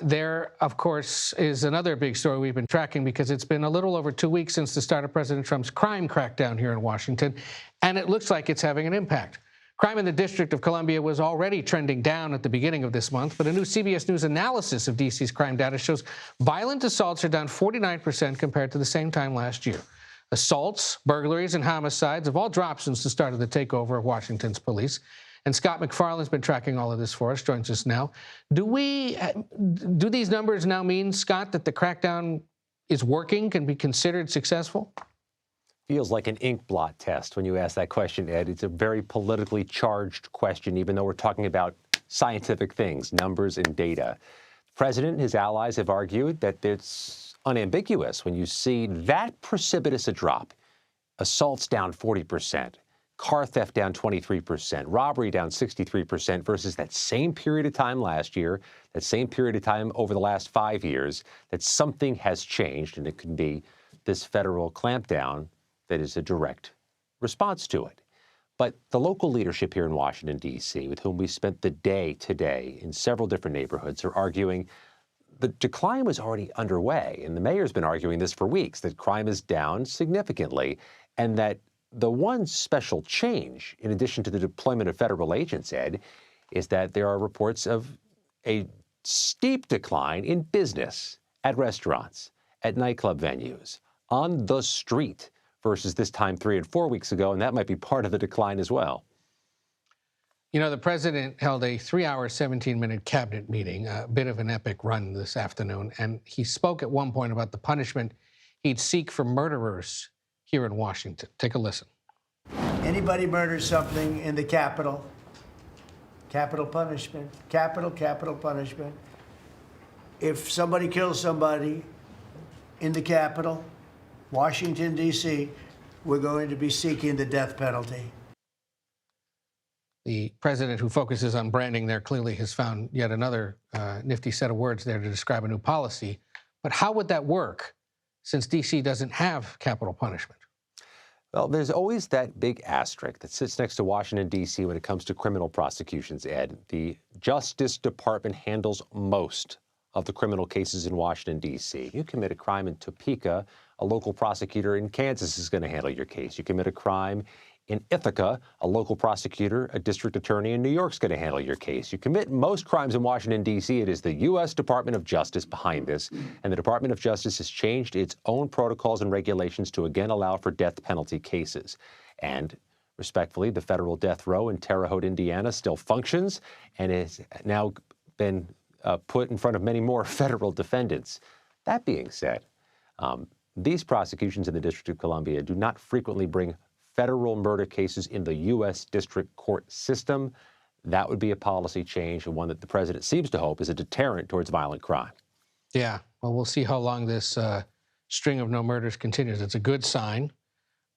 There, of course, is another big story we've been tracking because it's been a little over 2 weeks since the start of President Trump's crime crackdown here in Washington, and it looks like it's having an impact. Crime in the District of Columbia was already trending down at the beginning of this month, but a new CBS News analysis of D.C.'s crime data shows violent assaults are down 49% compared to the same time last year. Assaults, burglaries, and homicides have all dropped since the start of the takeover of Washington's police. And Scott MacFarlane's been tracking all of this for us, joins us now. Do these numbers now mean, Scott, that the crackdown is working, can be considered successful? Feels like an ink blot test when you ask that question, Ed. It's a very politically charged question, even though we're talking about scientific things, numbers and data. The president and his allies have argued that it's unambiguous when you see that precipitous a drop. Assaults down 40%. Car theft down 23%, robbery down 63% versus that same period of time last year, that same period of time over the last 5 years, that something has changed, and it could be this federal clampdown that is a direct response to it. But the local leadership here in Washington, D.C., with whom we spent the day today in several different neighborhoods, are arguing the decline was already underway, and the mayor's been arguing this for weeks, that crime is down significantly, and that the one special change, in addition to the deployment of federal agents, Ed, is that there are reports of a steep decline in business at restaurants, at nightclub venues, on the street, versus this time 3 and 4 weeks ago, and that might be part of the decline as well. You know, the president held a 3-hour, 17-minute cabinet meeting, a bit of an epic run this afternoon, and he spoke at one point about the punishment he'd seek for murderers here in Washington. Take a listen. Anybody murders something in the Capitol, capital punishment, capital punishment. If somebody kills somebody in the Capitol, Washington, D.C., we're going to be seeking the death penalty. The president, who focuses on branding there, clearly has found yet another nifty set of words there to describe a new policy. But how would that work, since D.C. doesn't have capital punishment? Well, there's always that big asterisk that sits next to Washington, D.C. when it comes to criminal prosecutions, Ed. The Justice Department handles most of the criminal cases in Washington, D.C. You commit a crime in Topeka, a local prosecutor in Kansas is going to handle your case. You commit a crime in Ithaca, a local prosecutor, a district attorney in New York is going to handle your case. You commit most crimes in Washington, D.C., it is the U.S. Department of Justice behind this, and the Department of Justice has changed its own protocols and regulations to again allow for death penalty cases. And respectfully, the federal death row in Terre Haute, Indiana still functions and has now been put in front of many more federal defendants. That being said, these prosecutions in the District of Columbia do not frequently bring federal murder cases in the U.S. District Court system. That would be a policy change, and one that the president seems to hope is a deterrent towards violent crime. Yeah, well, we'll see how long this string of no murders continues. It's a good sign.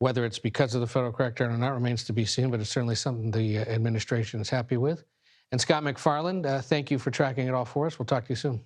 Whether it's because of the federal crackdown or not remains to be seen, but it's certainly something the administration is happy with. And Scott MacFarlane, thank you for tracking it all for us. We'll talk to you soon.